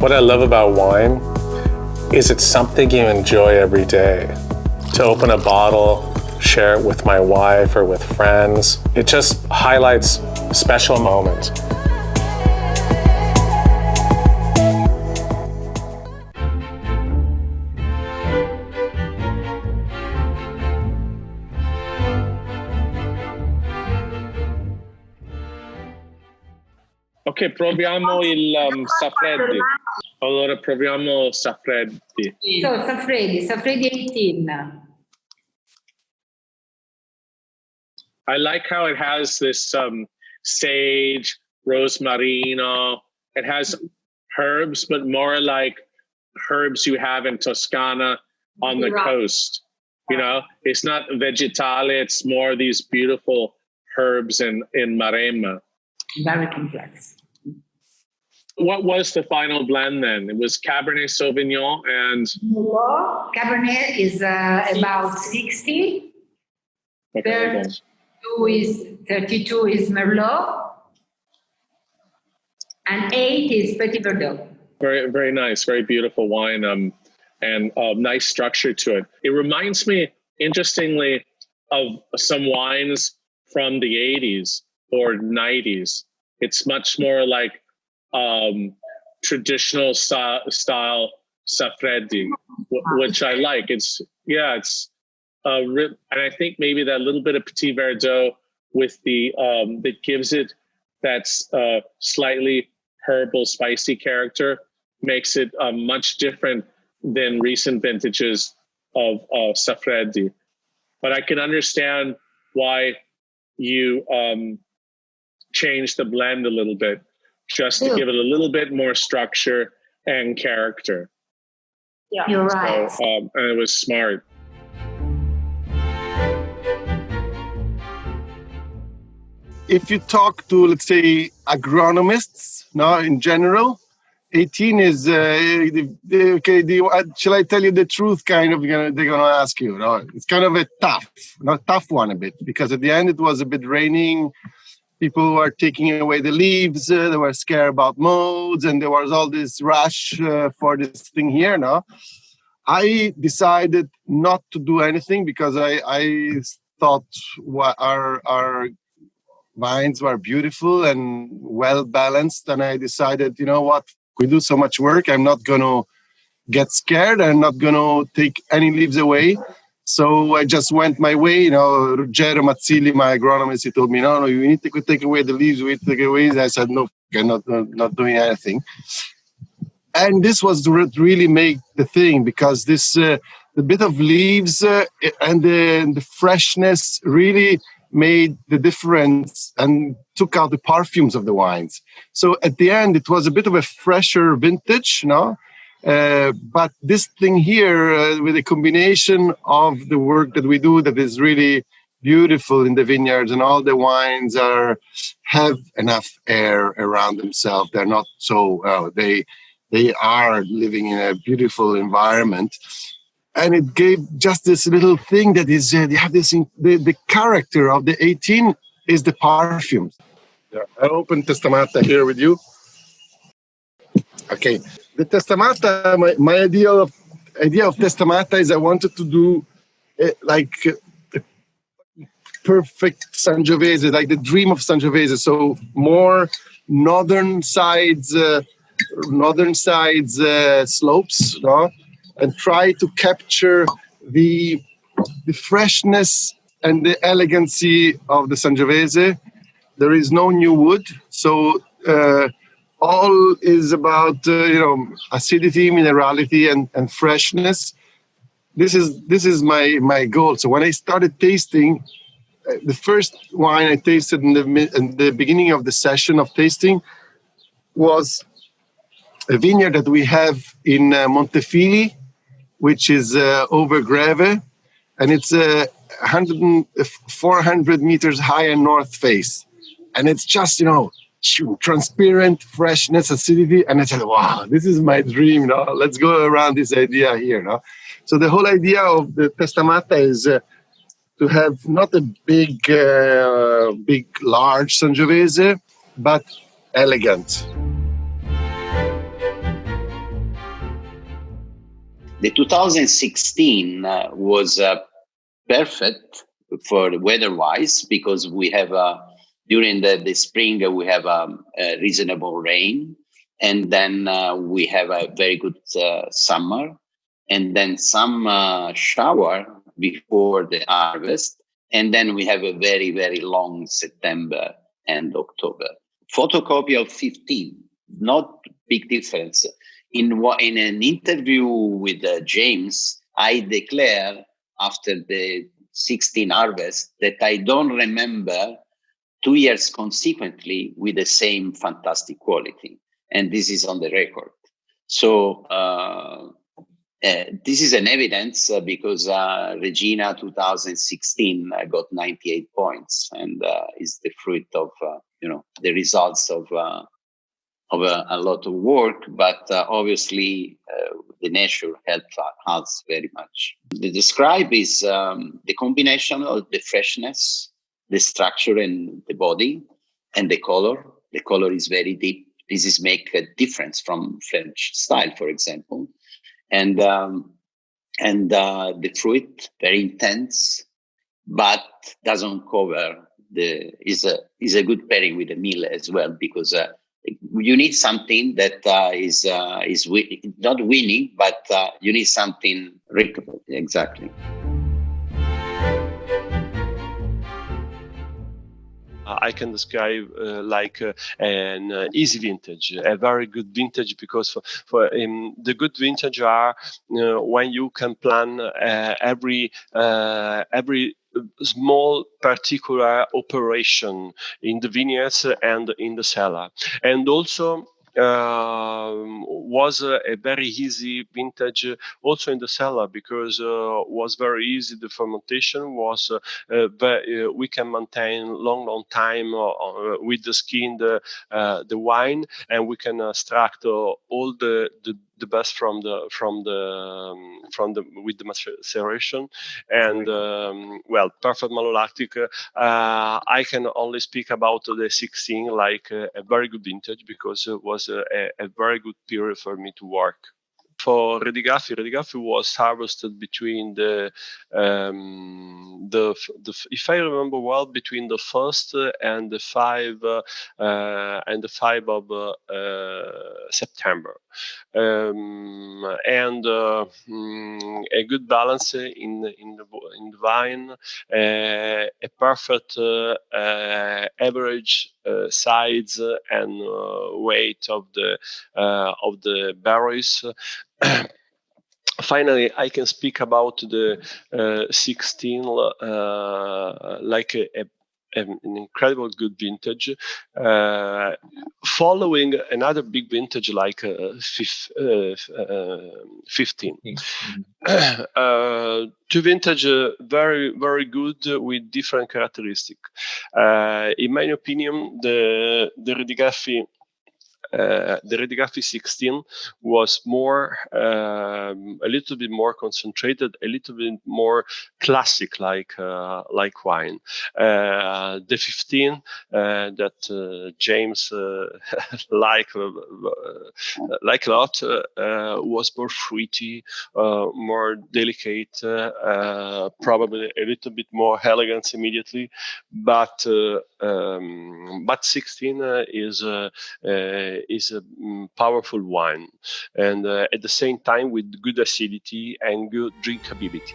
What I love about wine is it's something you enjoy every day. To open a bottle, share it with my wife or with friends, it just highlights special moments. Ok, proviamo il Saffreddi. Allora proviamo Saffreddi. So, Saffreddi 18. I like how it has this sage, rosmarino. It has herbs, but more like herbs you have in Toscana on the coast. You know, it's not vegetale, it's more these beautiful herbs in Maremma. Very complex. What was the final blend then? It was Cabernet Sauvignon and... Cabernet is about 60. Okay, 32 is Merlot. And 8 is Petit Verdot. Very, very nice, very beautiful wine, and nice structure to it. It reminds me, interestingly, of some wines from the 80s or 90s. It's much more like traditional style Saffreddi, which I like. And I think maybe that little bit of Petit Verdot with the that gives it that slightly herbal, spicy character makes it much different than recent vintages of Saffreddi. But I can understand why you change the blend a little bit, just to give it a little bit more structure and character. Yeah, you're right. So, and it was smart. If you talk to, let's say, agronomists, no, in general, 18 is, shall I tell you the truth, kind of, they're going to ask you. No? It's kind of a tough one a bit, because at the end it was a bit raining. People were taking away the leaves. They were scared about molds, and there was all this rush for this thing here. No, I decided not to do anything because I thought our vines were beautiful and well balanced, and I decided, you know what, we do so much work. I'm not going to get scared. I'm not going to take any leaves away. So I just went my way, you know. Ruggero Mazzilli, my agronomist, he told me, no, you need to take away the leaves, we take away. I said, no, I'm not doing anything. And this was what really made the thing, because this, the bit of leaves and the freshness really made the difference and took out the perfumes of the wines. So at the end, it was a bit of a fresher vintage, you know. But this thing here, with a combination of the work that we do, that is really beautiful in the vineyards, and all the wines have enough air around themselves. They're not so they are living in a beautiful environment, and it gave just this little thing that is you have this the character of the 18 is the perfumes. Yeah, I opened Testamata here with you. Okay. The Testamata, my idea of Testamata is I wanted to do like perfect Sangiovese, like the dream of Sangiovese. So more northern sides slopes, no? And try to capture the freshness and the elegancy of the Sangiovese. There is no new wood, so all is about acidity, minerality, and freshness. This is my goal. So when I started tasting, the first wine I tasted in the beginning of the session of tasting was a vineyard that we have in Montefili, which is over Greve, and it's 400 meters high and north face, and it's just transparent freshness, acidity, and I said, wow, this is my dream. No? Let's go around this idea here. No? So the whole idea of the Testamata is to have not a big, large Sangiovese, but elegant. The 2016 was perfect for weather-wise because we have during the spring we have a reasonable rain, and then we have a very good summer, and then some shower before the harvest, and then we have a very, very long September and October. Photocopy of 15, not big difference. In an interview with James, I declare after the 16 harvest that I don't remember 2 years consequently with the same fantastic quality. And this is on the record. So this is an evidence because Regina 2016 got 98 points and is the fruit of the results of a lot of work, but obviously the nature helped us very much. The describe is the combination of the freshness, the structure and the body, and the color. The color is very deep. This is make a difference from French style, for example. And the fruit, very intense, but doesn't cover is a good pairing with the meal as well, because you need something that is not winning, but you need something drinkable. Exactly. I can describe like an easy vintage, a very good vintage, because for the good vintage are when you can plan every small particular operation in the vineyards and in the cellar, and also was a very easy vintage also in the cellar, because was very easy. The fermentation was we can maintain long time with the skin the wine, and we can extract all the best from the with the maceration, and perfect malolactic. I can only speak about the 16 like a very good vintage, because it was a very good period for me to work. For Redigaffi was harvested between the if I remember well, between the 1st and the 5 of September, and a good balance in the vine, a perfect average size and weight of the berries. Finally, I can speak about the 16 like an incredible good vintage, following another big vintage like 15. Two vintage very, very good with different characteristics. In my opinion, the Redigaffi 16 was more a little bit more concentrated, a little bit more classic, like wine. The 15 that James like a lot was more fruity, more delicate, probably a little bit more elegance immediately, but 16 is a powerful wine, and at the same time with good acidity and good drinkability.